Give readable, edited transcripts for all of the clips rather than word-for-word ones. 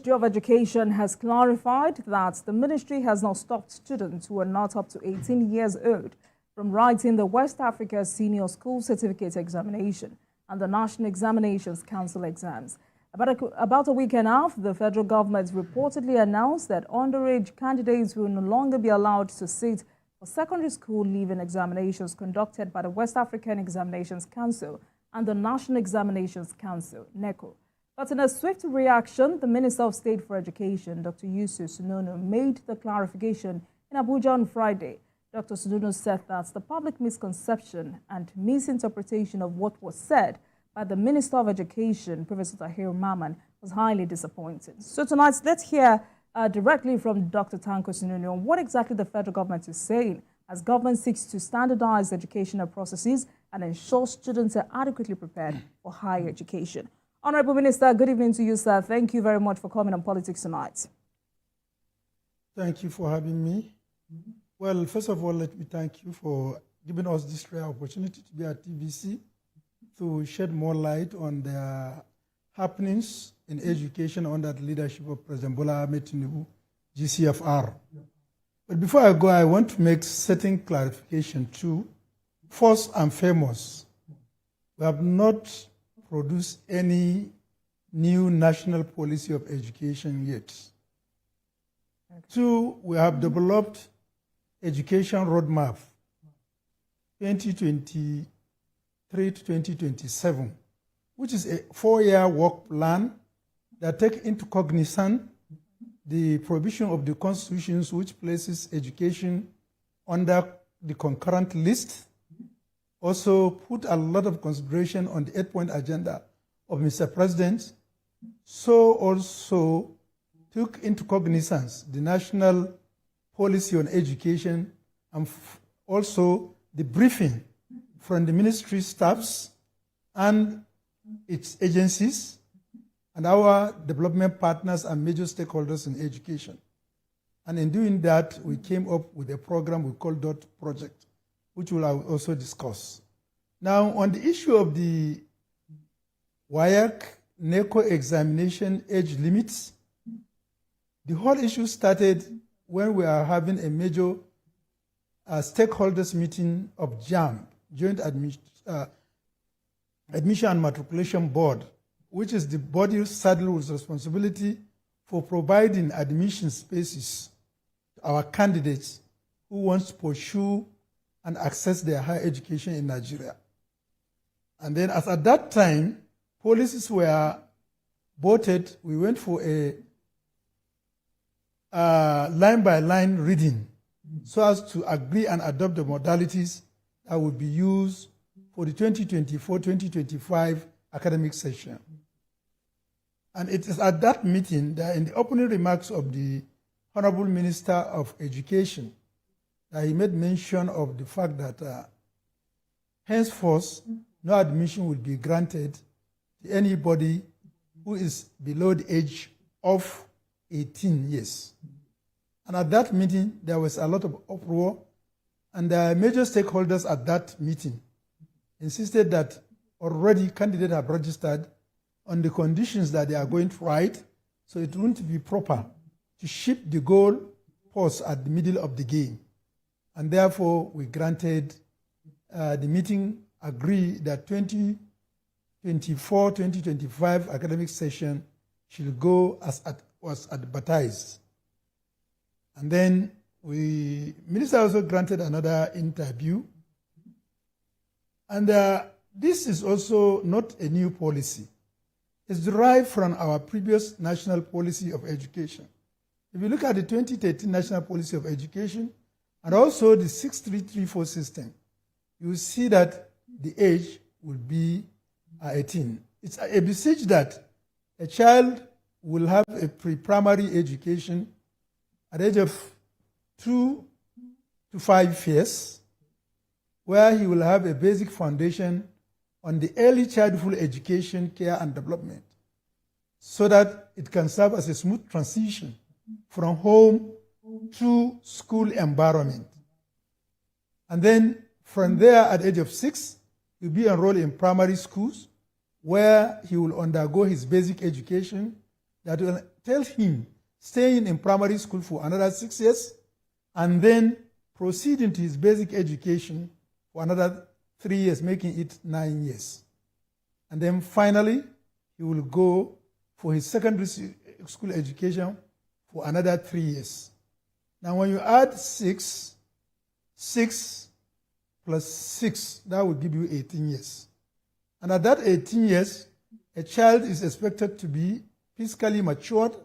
Ministry of Education has clarified that the ministry has not stopped students who are not up to 18 years old from writing the West Africa Senior School Certificate Examination and the National Examinations Council exams. About a week and a half, the federal government reportedly announced that underage candidates will no longer be allowed to sit for secondary school leaving examinations conducted by the West African Examinations Council and the National Examinations Council, NECO. But in a swift reaction, the Minister of State for Education, Dr. ASUU Sununu, made the clarification in Abuja on Friday. Dr. Sununu said that the public misconception and misinterpretation of what was said by the Minister of Education, Professor Tahir Maman, was highly disappointing. So tonight, let's hear directly from Dr. Tanko Sununu on what exactly the federal government is saying as government seeks to standardize educational processes and ensure students are adequately prepared for higher education. Honorable Minister, good evening to you, sir. Thank you very much for coming on Politics Tonight. Thank you for having me. Well, first of all, let me thank you for giving us this rare opportunity to be at TVC to shed more light on the happenings in education under the leadership of President Bola Ahmed Tinubu, GCFR. But before I go, I want to make certain clarification too. First and foremost, we have not produce any new national policy of education yet. Okay. Two, we have developed education roadmap 2023 to 2027, which is a 4-year work plan that takes into cognizance the provision of the constitutions which places education under the concurrent list. Also put a lot of consideration on the 8-point agenda of Mr. President, so also took into cognizance the national policy on education and also the briefing from the ministry staffs and its agencies and our development partners and major stakeholders in education. And in doing that, we came up with a program we call DOT Project, which we'll also discuss. Now, on the issue of the WAEC NECO examination age limits, the whole issue started when we are having a major stakeholders meeting of JAM, Joint Admission and Matriculation Board, which is the body saddled with responsibility for providing admission spaces to our candidates who want to pursue and access their higher education in Nigeria. And then as at that time, policies were voted, we went for a line-by-line reading so as to agree and adopt the modalities that would be used for the 2024-2025 academic session. And it is at that meeting that in the opening remarks of the Honorable Minister of Education, he made mention of the fact that henceforth, no admission will be granted to anybody who is below the age of 18 years. And at that meeting, there was a lot of uproar, and the major stakeholders at that meeting insisted that already candidates have registered on the conditions that they are going to write, so it wouldn't be proper to shift the goal post at the middle of the game. And therefore, we granted the meeting agreed that 2024-2025 academic session should go as was advertised. And then Minister also granted another interview. And this is also not a new policy. It's derived from our previous national policy of education. If you look at the 2013 National Policy of Education and also the 6334 system, you see that the age will be 18. It's a message that a child will have a pre-primary education at the age of 2 to 5 years, where he will have a basic foundation on the early childhood education, care, and development, so that it can serve as a smooth transition from home to school environment. And then from there, at the age of 6, he'll be enrolled in primary schools, where he will undergo his basic education that will tell him staying in primary school for another 6 years and then proceeding to his basic education for another 3 years, making it 9 years. And then finally, he will go for his secondary school education for another 3 years. Now, when you add 6 plus 6, that will give you 18 years. And at that 18 years, a child is expected to be physically matured,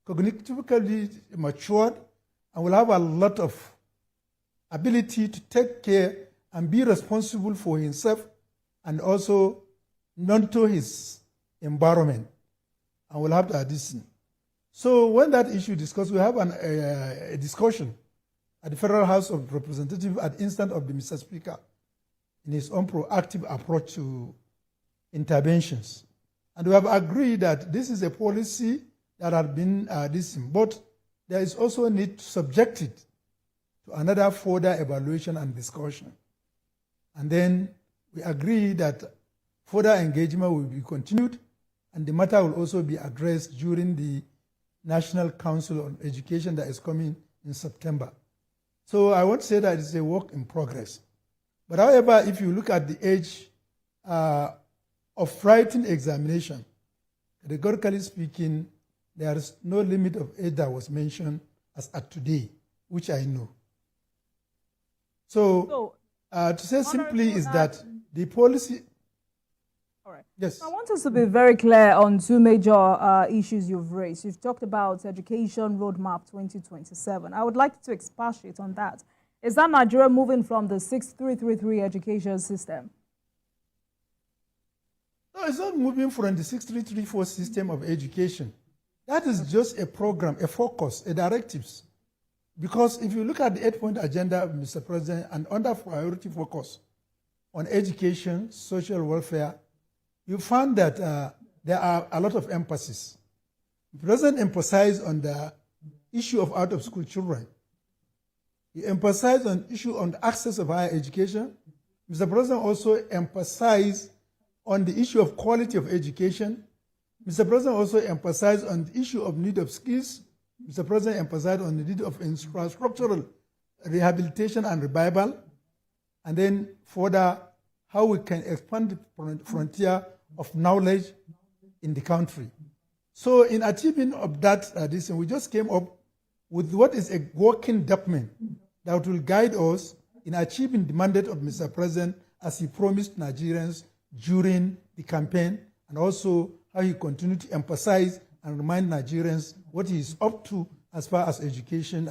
cognitively matured, and will have a lot of ability to take care and be responsible for himself and also nurture his environment, and will have the addition. So when that issue is discussed, we have a discussion at the Federal House of Representatives at the instant of the Mr. Speaker in his own proactive approach to interventions. And we have agreed that this is a policy that has been but there is also a need to subject it to another further evaluation and discussion. And then we agree that further engagement will be continued, and the matter will also be addressed during the National Council on Education that is coming in September. So I won't say that it's a work in progress. But however, if you look at the age of writing examination, categorically speaking, there is no limit of age that was mentioned as at today, which I know. So to say simply is that the policy... All right. Yes. I want us to be very clear on two major issues you've raised. You've talked about Education Roadmap 2027. I would like to expatiate on that. Is that Nigeria moving from the 6333 education system? No, it's not moving from the 6334 system of education. That is just a program, a focus, a directives. Because if you look at the 8-point agenda, Mr. President, and under priority focus on education, social welfare, you found that there are a lot of emphasis. The President emphasized on the issue of out-of-school children. He emphasized on the issue on the access of higher education. Mr. President also emphasized on the issue of quality of education. Mr. President also emphasized on the issue of need of skills. Mr. President emphasized on the need of infrastructural rehabilitation and revival. And then further, how we can expand the frontier of knowledge in the country. So in achieving of that, we just came up with what is a working document that will guide us in achieving the mandate of Mr. President as he promised Nigerians during the campaign, and also how he continued to emphasize and remind Nigerians what he is up to as far as education.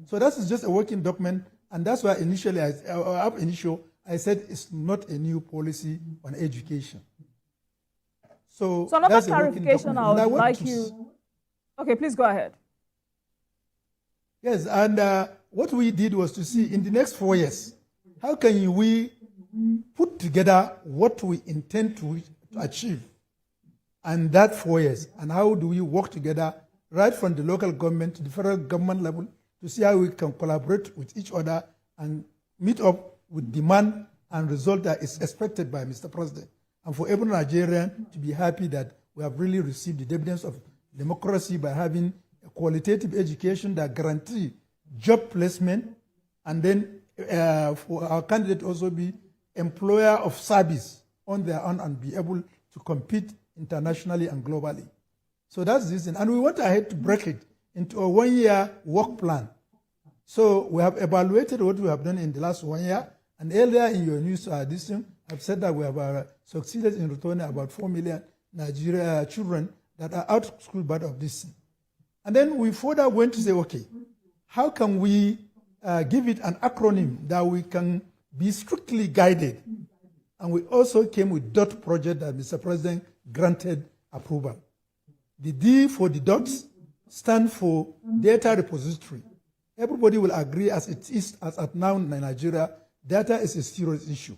So that is just a working document, and that's why initially I said it's not a new policy on education. So another clarification I would like you... Okay, please go ahead. Yes, and what we did was to see in the next 4 years, how can we put together what we intend to achieve and that 4 years, and how do we work together right from the local government to the federal government level to see how we can collaborate with each other and meet up with demand and result that is expected by Mr. President. And for every Nigerian to be happy that we have really received the dividends of democracy by having a qualitative education that guarantee job placement, and then for our candidate also be employer of service on their own and be able to compete internationally and globally. So that's this thing. And we went ahead to break it into a 1-year work plan. So we have evaluated what we have done in the last 1 year. And earlier in your news, I've said that we have succeeded in returning about 4 million Nigeria children that are out of school but of this. And then we further went to say, okay, how can we give it an acronym that we can be strictly guided? And we also came with DOT project that Mr. President granted approval. The D for the dots stand for data repository. Everybody will agree as it is as at now in Nigeria, data is a serious issue.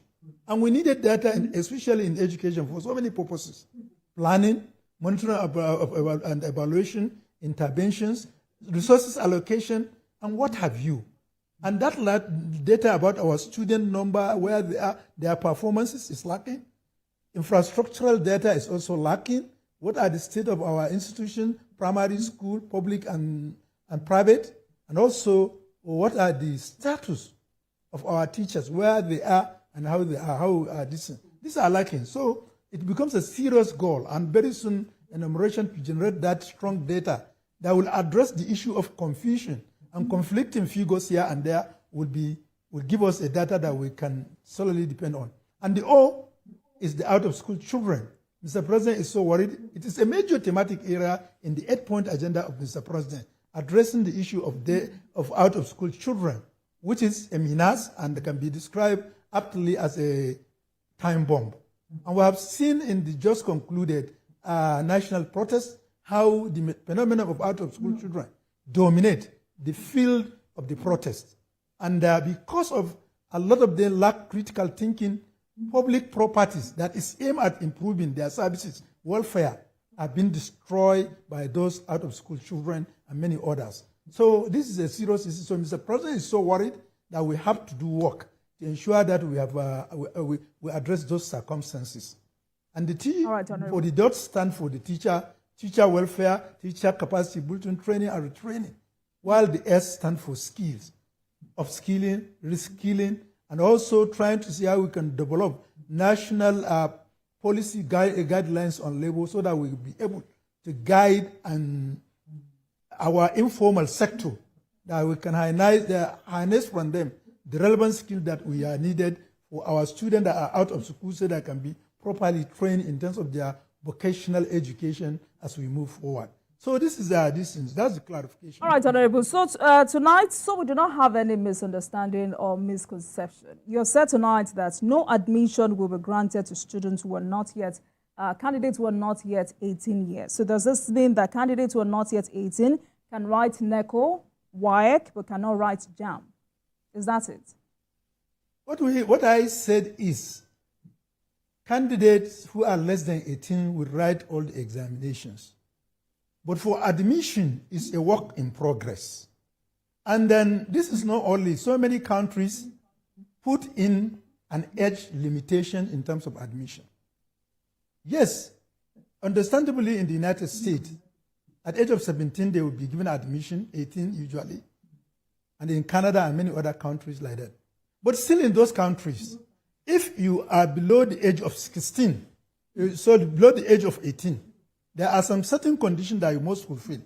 And we needed data, especially in education, for so many purposes. Planning, monitoring and evaluation, interventions, resources allocation, and what have you. And that data about our student number, where they are, their performances is lacking. Infrastructural data is also lacking. What are the state of our institution? primary school, public and private, and also what are the status of our teachers, where they are and how they are, these are lacking. So it becomes a serious goal, and very soon enumeration to generate that strong data that will address the issue of confusion and conflicting figures here and there will give us a data that we can solely depend on. And the O is the out-of-school children. Mr. President is so worried. It is a major thematic area in the 8-point agenda of Mr. President, addressing the issue of out-of-school children, which is a menace and can be described aptly as a time bomb. And we have seen in the just concluded national protest how the phenomenon of out-of-school children dominate the field of the protest. And because of a lot of them lack critical thinking, public properties that is aimed at improving their services, welfare, are being destroyed by those out-of-school children and many others. So this is a serious issue. So Mr. President is so worried that we have to do work to ensure that we address those circumstances. And the T for the dot stand for the teacher welfare, teacher capacity building, training and retraining, while the S stand for skills, upskilling, reskilling, and also trying to see how we can develop national policy guidelines on labor so that we will be able to guide our informal sector, that we can harness from them the relevant skill that we are needed for our students that are out of school so that can be properly trained in terms of their vocational education as we move forward. So this is that's the clarification. All right, Honorable. So tonight, so we do not have any misunderstanding or misconception. You said tonight that no admission will be granted to students who are not yet, candidates who are not yet 18 years. So does this mean that candidates who are not yet 18 can write NECO, WAEC, but cannot write JAM? Is that it? What I said is candidates who are less than 18 will write all the examinations. But for admission, it's a work in progress. And then this is not only, so many countries put in an age limitation in terms of admission. Yes, understandably in the United States, at the age of 17, they will be given admission, 18 usually, and in Canada and many other countries like that. But still in those countries, if you are below the age of 16, so below the age of 18, there are some certain conditions that you must fulfill.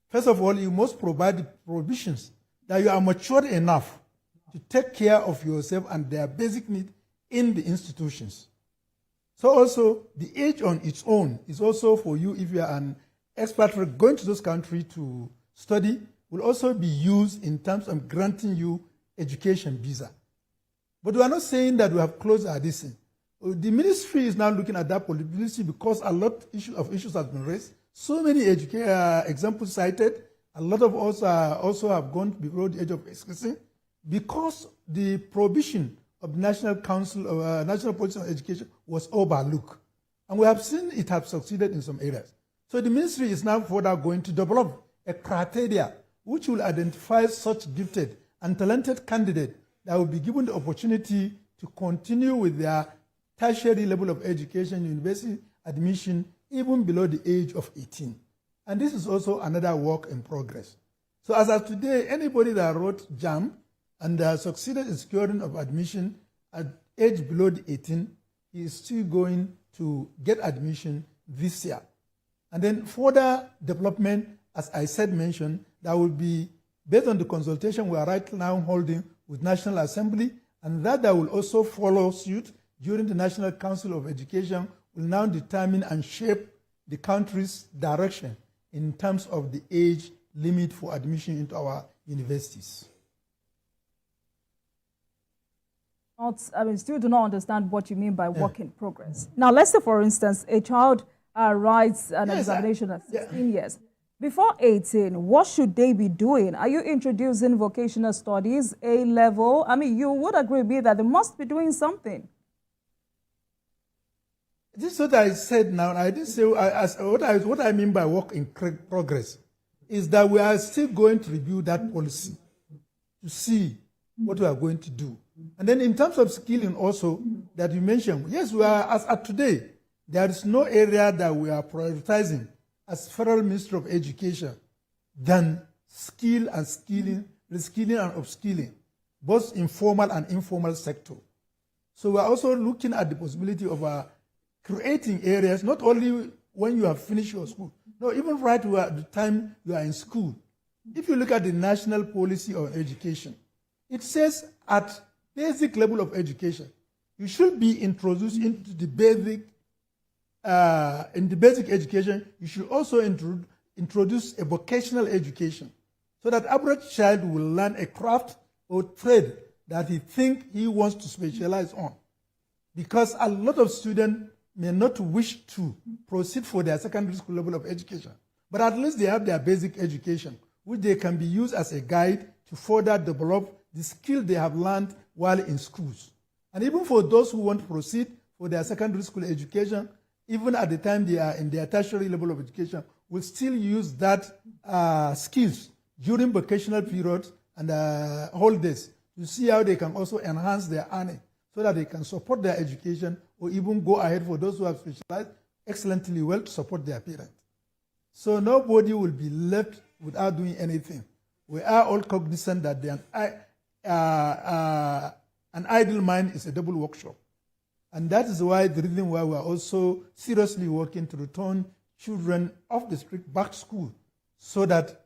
First of all, you must provide the provisions that you are mature enough to take care of yourself and their basic needs in the institutions. So also, the age on its own is also for you, if you are an expatriate going to those countries to study, will also be used in terms of granting you education visa. But we are not saying that we have closed our distance. The ministry is now looking at that possibility because a lot of issues have been raised. So many examples cited. A lot of us also have gone below the age of 16 because the provision of the National Council of National Policy on Education was overlooked. And we have seen it have succeeded in some areas. So the ministry is now further going to develop a criteria which will identify such gifted and talented candidates that will be given the opportunity to continue with their tertiary level of education, university admission, even below the age of 18. And this is also another work in progress. So as of today, anybody that wrote JAM and succeeded in securing of admission at age below the 18 is still going to get admission this year. And then further development, as I said, mentioned, that will be based on the consultation we are right now holding with National Assembly, and that will also follow suit during the National Council of Education will now determine and shape the country's direction in terms of the age limit for admission into our universities. Still do not understand what you mean by work in progress. Now, let's say, for instance, a child writes an examination at 16 years. Before 18, what should they be doing? Are you introducing vocational studies, A-level? You would agree with me that they must be doing something. This is what I said now. I didn't say what I mean by work in progress is that we are still going to review that policy to see what we are going to do. And then in terms of skilling also that you mentioned, yes, we are, as at today, there is no area that we are prioritizing as Federal Ministry of Education than skill and skilling, reskilling and upskilling, both informal and informal sector. So we're also looking at the possibility of creating areas, not only when you have finished your school, no, even right at the time you are in school. If you look at the national policy on education, it says at basic level of education, you should be introduced into the basic, in the basic education, you should also introduce a vocational education so that average child will learn a craft or trade that he thinks he wants to specialize on. Because a lot of students may not wish to proceed for their secondary school level of education, but at least they have their basic education, which they can be used as a guide to further develop the skill they have learned while in schools. And even for those who want to proceed for their secondary school education, even at the time they are in their tertiary level of education, will still use that skills during vocational periods and holidays to see how they can also enhance their earning so that they can support their education or even go ahead for those who have specialized excellently well to support their parents. So nobody will be left without doing anything. We are all cognizant that an idle mind is a double workshop. And that is why the reason why we are also seriously working to return children off the street back to school, so that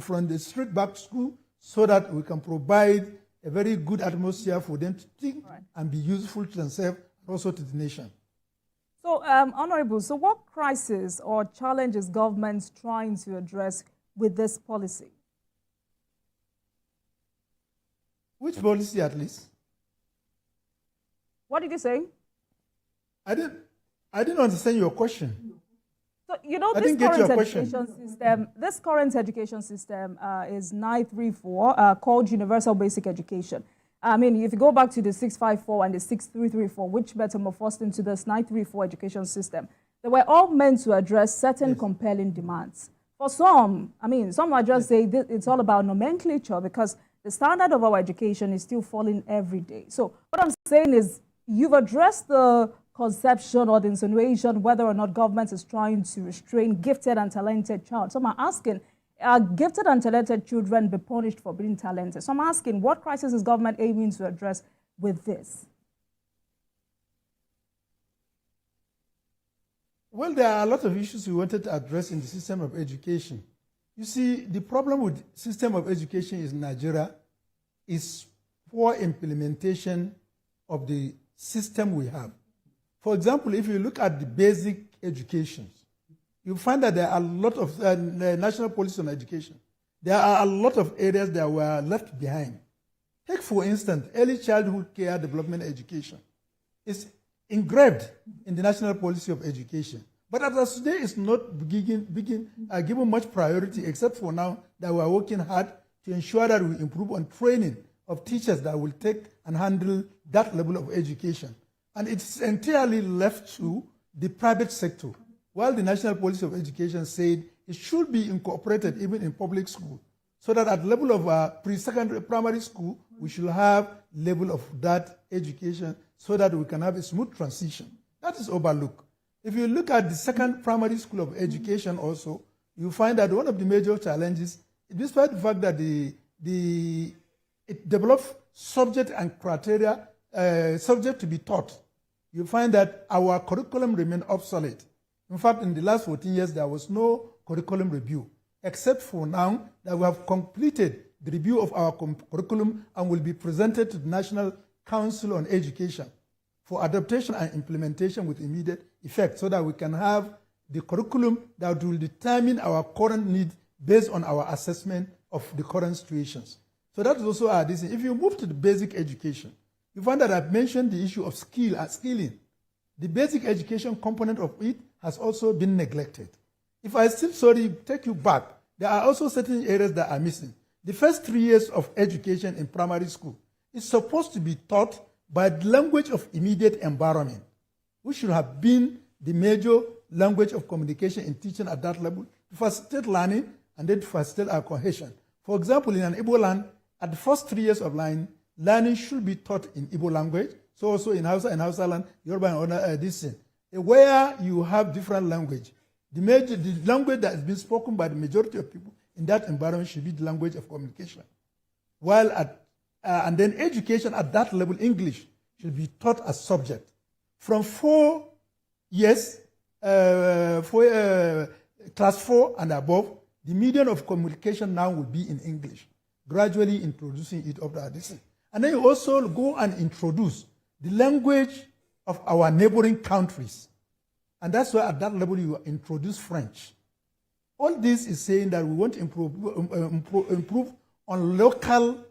from the street back to school, so that we can provide a very good atmosphere for them to think and be useful to themselves and also to the nation. So, Honorable, so what crisis or challenge is government trying to address with this policy? Which policy, at least? What did you say? I didn't understand your question. So, you know, this current education system is 934, called Universal Basic Education. I mean, if you go back to the 654 and the 6334, which metamorphosed into this 934 education system, they were all meant to address certain compelling demands. For some, I mean, some might just say it's all about nomenclature because the standard of our education is still falling every day. So what I'm saying is you've addressed the conception or the insinuation whether or not government is trying to restrain gifted and talented child. So I'm asking, are gifted and talented children be punished for being talented? So I'm asking, what crisis is government aiming to address with this? Well, there are a lot of issues we wanted to address in the system of education. You see, the problem with system of education in Nigeria is poor implementation of the system we have. For example, if you look at the basic education, you find that there are a lot of national policy on education. There are a lot of areas that were left behind. Take, for instance, early childhood care development education. It's engraved in the national policy of education. But as of today, it's not given much priority, except for now that we are working hard to ensure that we improve on training of teachers that will take and handle that level of education. And it's entirely left to the private sector, while the national policy of education said it should be incorporated even in public school, so that at the level of pre-secondary primary school, we should have level of that education so that we can have a smooth transition. That is overlooked. If you look at the second primary school of education also, you find that one of the major challenges, despite the fact that it develops subject and criteria, subject to be taught, you find that our curriculum remains obsolete. In fact, in the last 14 years, there was no curriculum review, except for now that we have completed the review of our curriculum and will be presented to the National Council on Education for adaptation and implementation with immediate effect, so that we can have the curriculum that will determine our current need based on our assessment of the current situations. So that is also our decision. If you move to the basic education, you find that I've mentioned the issue of skilling. The basic education component of it has also been neglected. If I still take you back, there are also certain areas that are missing. The first 3 years of education in primary school is supposed to be taught by the language of immediate environment, which should have been the major language of communication in teaching at that level to facilitate learning and then to facilitate our cohesion. For example, in an Igbo land, at the first 3 years of learning should be taught in Igbo language. So also in Hausa and Hausa land, Yoruba and other where you have different language, the language that is being spoken by the majority of people in that environment should be the language of communication. And then education at that level, English, should be taught as subject. From 4 years, class 4 and above, the medium of communication now will be in English, gradually introducing it up to this. And then you also go and introduce the language of our neighboring countries. And that's why at that level you introduce French. All this is saying that we want to improve on local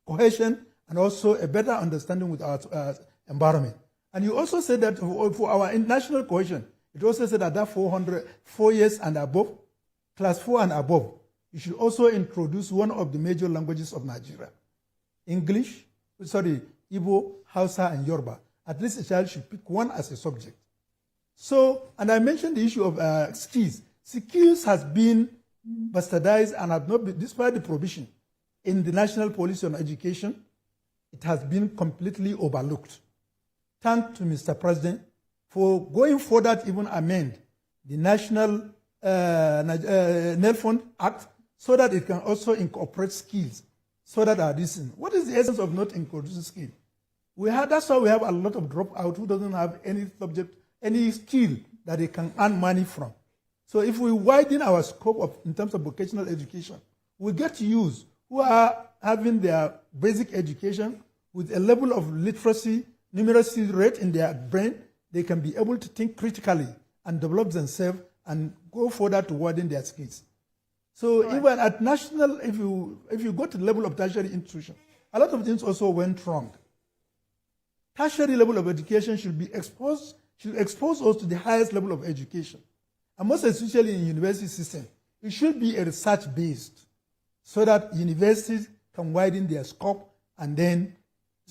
cohesion and also a better understanding with our environment. And you also said that for our national cohesion, it also said that 4 years and above, class 4 and above, you should also introduce one of the major languages of Nigeria. Igbo, Hausa, and Yoruba. At least a child should pick one as a subject. So, and I mentioned the issue of skills. Skills has been bastardized and have not been, despite the provision in the national policy on education, it has been completely overlooked. Thanks to Mr. President for going further to even amend the National Nail Fund Act so that it can also incorporate skills. So that what is the essence of not introducing skills? That's why we have a lot of dropout who doesn't have any subject, any skill that they can earn money from. So if we widen our scope in terms of vocational education, we get youths who are having their basic education with a level of literacy, numeracy rate in their brain, they can be able to think critically and develop themselves and go further to widen their skills. So right. Even at national, if you go to the level of tertiary institution, a lot of things also went wrong. Tertiary level of education should expose us to the highest level of education. And most especially in university system, it should be a research-based so that universities can widen their scope, and then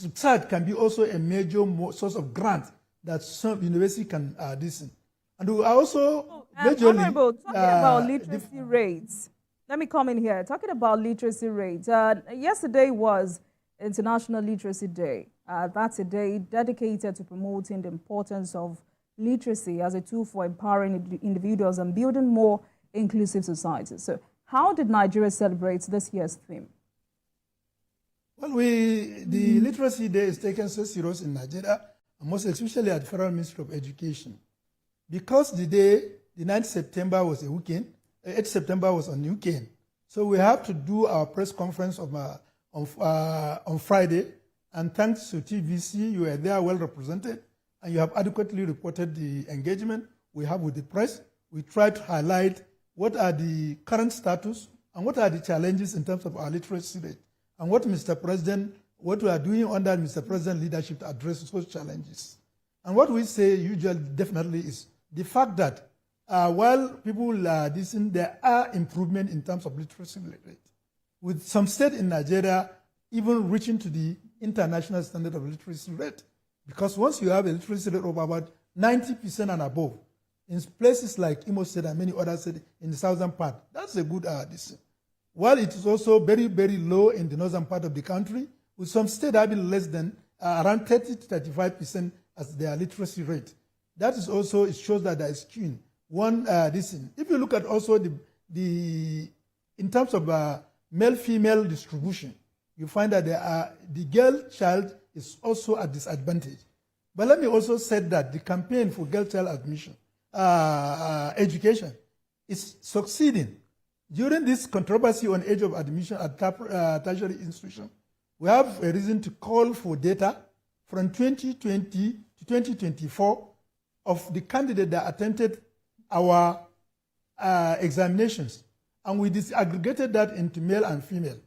research can be also a major source of grant that some university can listen. And we also majorly... Honorable, talking about literacy rates. Let me come in here. Talking about literacy rates. Yesterday was International Literacy Day. That's a day dedicated to promoting the importance of literacy as a tool for empowering individuals and building more inclusive societies. So how did Nigeria celebrate this year's theme? Well, the Literacy Day is taken so serious in Nigeria, and most especially at the Federal Ministry of Education. Because the day, the 9th September was a weekend, 8th September was on weekend. So we have to do our press conference on Friday, and thanks to TVC, you were there well represented, and you have adequately reported the engagement we have with the press. We try to highlight what are the current status and what are the challenges in terms of our literacy rate, and what we are doing under Mr. President's leadership to address those challenges. And what we say usually definitely is the fact that while people are listening, there are improvements in terms of literacy rate, with some states in Nigeria even reaching to the international standard of literacy rate. Because once you have a literacy rate of about 90% and above, in places like Imo State and many other states in the southern part, that's a good addition. While it is also very, very low in the northern part of the country, with some states having less than around 30 to 35% as their literacy rate. That is also, it shows that there is skewing. If you look at also in terms of male-female distribution, you find that the girl child is also at disadvantage. But let me also say that the campaign for girl child admission, education, is succeeding. During this controversy on age of admission at tertiary institution, we have a reason to call for data from 2020 to 2024 of the candidate that attempted our examinations, and we disaggregated that into male and female.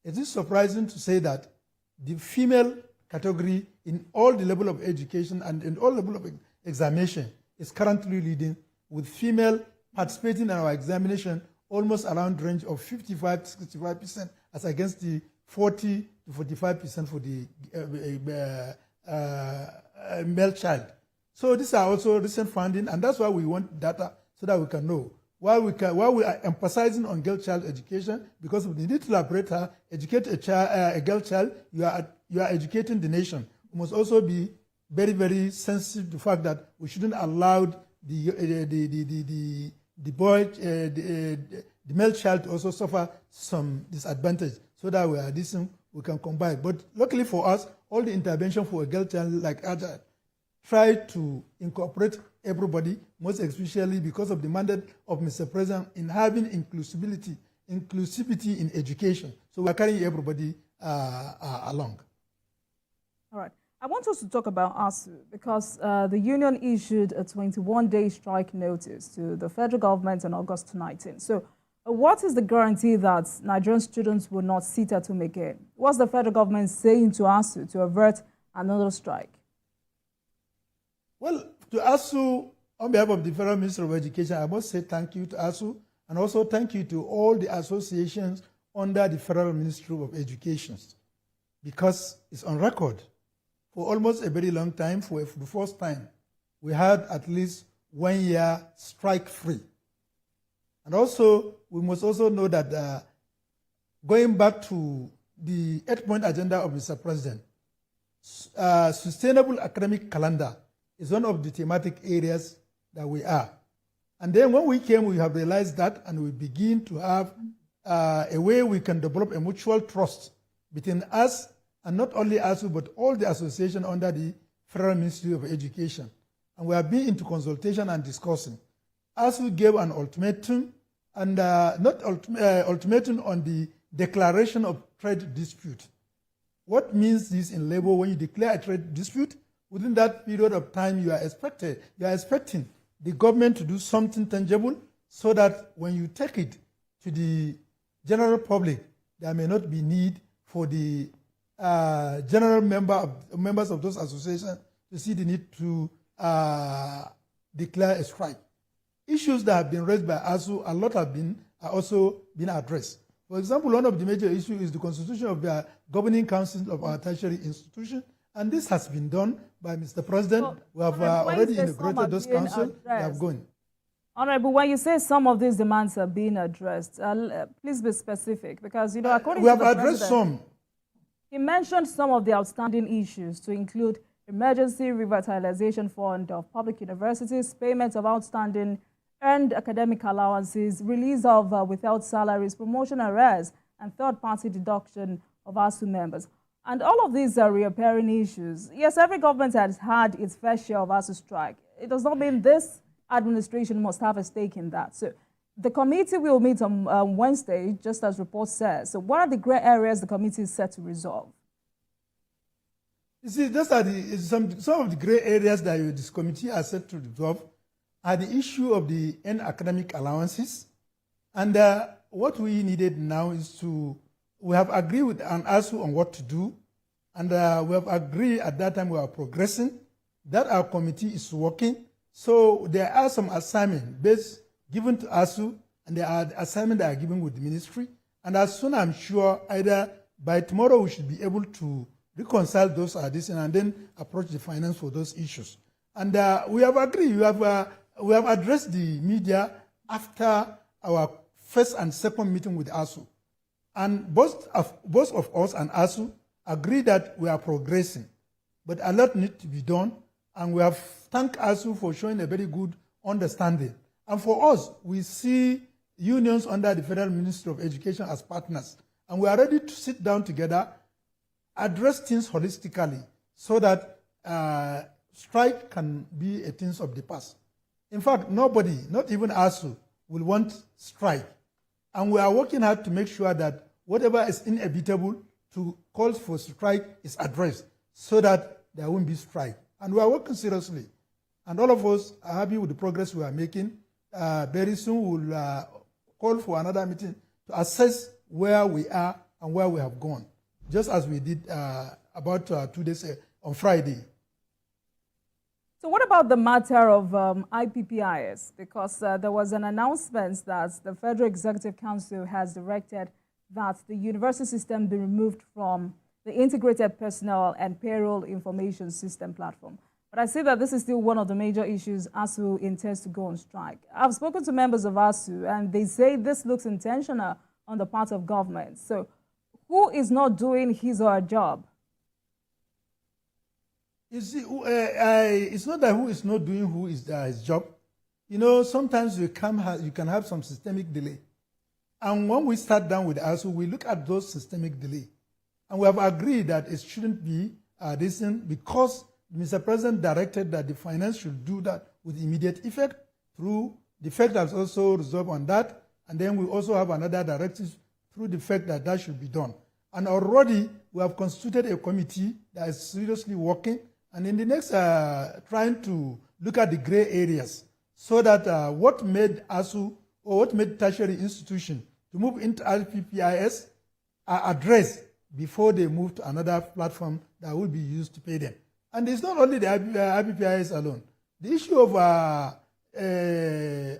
It is surprising to say that the female category in all the level of education and in all level of examination is currently leading, with female participating in our examination almost around range of 55 to 65% as against the 40 to 45% for the male child. So these are also recent findings, and that's why we want data so that we can know. While we are emphasizing on girl child education, because if you need to elaborate her, educate a girl child, you are educating the nation. We must also be very, very sensitive to the fact that we shouldn't allow the boy, the male child also suffer some disadvantage, so that we can combine. But luckily for us, all the intervention for a girl child like Agile try to incorporate everybody, most especially because of the mandate of Mr. President in having inclusivity in education. So we're carrying everybody along. All right. I want us to talk about ASUU because the union issued a 21-day strike notice to the federal government on August 19. So what is the guarantee that Nigerian students will not sit at home again? What's the federal government saying to ASUU to avert another strike? Well, to ASUU, on behalf of the Federal Minister of Education, I must say thank you to ASUU and also thank you to all the associations under the Federal Ministry of Education, because it's on record. For almost a very long time, for the first time, we had at least 1 year strike-free. And also, we must also know that going back to the 8-point agenda of Mr. President, sustainable academic calendar is one of the thematic areas that we are. And then when we came, we have realized that, and we begin to have a way we can develop a mutual trust between us, and not only ASUU, but all the associations under the Federal Ministry of Education. And we have been into consultation and discussing. ASUU gave an ultimatum, and not ultimatum on the declaration of trade dispute. What means this in labor? When you declare a trade dispute, within that period of time you are expecting the government to do something tangible, so that when you take it to the general public, there may not be need for the general members of those associations to see the need to declare a strike. Issues that have been raised by ASUU, a lot are also been addressed. For example, one of the major issues is the constitution of the governing council of our tertiary institution, and this has been done by Mr. President. Well, we have already integrated those councils. They have gone. Honorable, when you say some of these demands are being addressed, please be specific, because according we to have the addressed President, some. He mentioned some of the outstanding issues, to include emergency revitalization fund of public universities, payment of outstanding earned academic allowances, release of without salaries, promotion arrears, and third-party deduction of ASUU members. And all of these are reappearing issues. Yes, every government has had its fair share of ASUU strike. It does not mean this administration must have a stake in that. So the committee will meet on Wednesday, just as report says. So what are the gray areas the committee is set to resolve? You see, those are some of the gray areas that this committee has set to resolve are the issue of the end academic allowances. And what we needed now is we have agreed with an ASUU on what to do. And we have agreed at that time we are progressing, that our committee is working. So there are some assignments given to ASUU, and there are assignments that are given with the ministry. And as soon as I'm sure, either by tomorrow, we should be able to reconcile those additions and then approach the finance for those issues. And we have agreed. We have addressed the media after our first and second meeting with ASUU. And both of us and ASUU agree that we are progressing. But a lot needs to be done. And we have thanked ASUU for showing a very good understanding. And for us, we see unions under the Federal Ministry of Education as partners. And we are ready to sit down together, address things holistically, so that strike can be a thing of the past. In fact, nobody, not even ASUU, will want strike. And we are working hard to make sure that whatever is inevitable to call for strike is addressed, so that there won't be strike. And we are working seriously. And all of us are happy with the progress we are making. Very soon we'll call for another meeting to assess where we are and where we have gone, just as we did about 2 days on Friday. So what about the matter of IPPIS? Because there was an announcement that the Federal Executive Council has directed that the university system be removed from the Integrated Personnel and Payroll Information System platform. But I see that this is still one of the major issues ASUU intends to go on strike. I've spoken to members of ASUU, and they say this looks intentional on the part of government. So who is not doing his or her job? You see, it's not that who is not doing his job. you know, sometimes you can have some systemic delay. And when we start down with ASUU, we look at those systemic delay. And we have agreed that it shouldn't be this thing because Mr. President directed that the finance should do that with immediate effect through the fact that's also resolved on that. And then we also have another directive through the fact that that should be done. And already we have constituted a committee that is seriously working. And in the next, trying to look at the gray areas so that what made ASUU or what made tertiary institution to move into RPPIS are addressed before they move to another platform that will be used to pay them. And it's not only the RPPIS alone. The issue of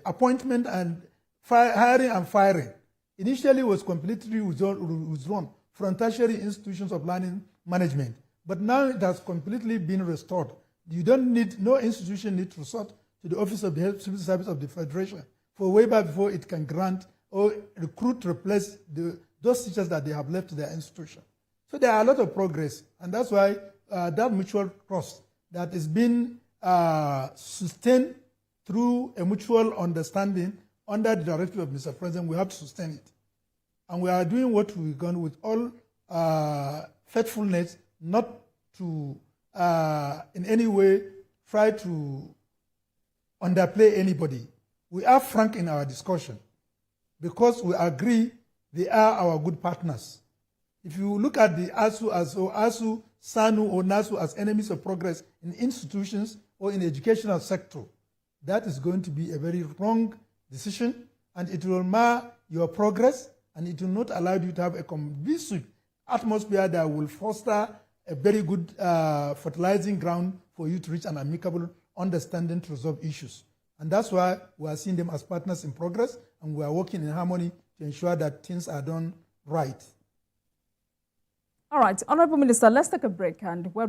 appointment and hiring and firing initially was completely withdrawn from tertiary institutions of learning management. But now it has completely been restored. You don't need, no institution needs to resort to the Office of the Health Civil Service of the Federation for waiver before it can grant or recruit, replace those teachers that they have left to their institution. So there are a lot of progress, and that's why that mutual trust that is being sustained through a mutual understanding under the directive of Mr. President, we have to sustain it. And we are doing what we've done with all faithfulness, not to in any way try to underplay anybody. We are frank in our discussion because we agree they are our good partners. If you look at the ASUU as ASUU, SUNU, or NASU as enemies of progress in institutions or in the educational sector, that is going to be a very wrong decision, and it will mar your progress, and it will not allow you to have a conducive atmosphere that will foster a very good fertilizing ground for you to reach an amicable understanding to resolve issues. And that's why we are seeing them as partners in progress, and we are working in harmony to ensure that things are done right. All right, Honorable Minister, let's take a break, and we're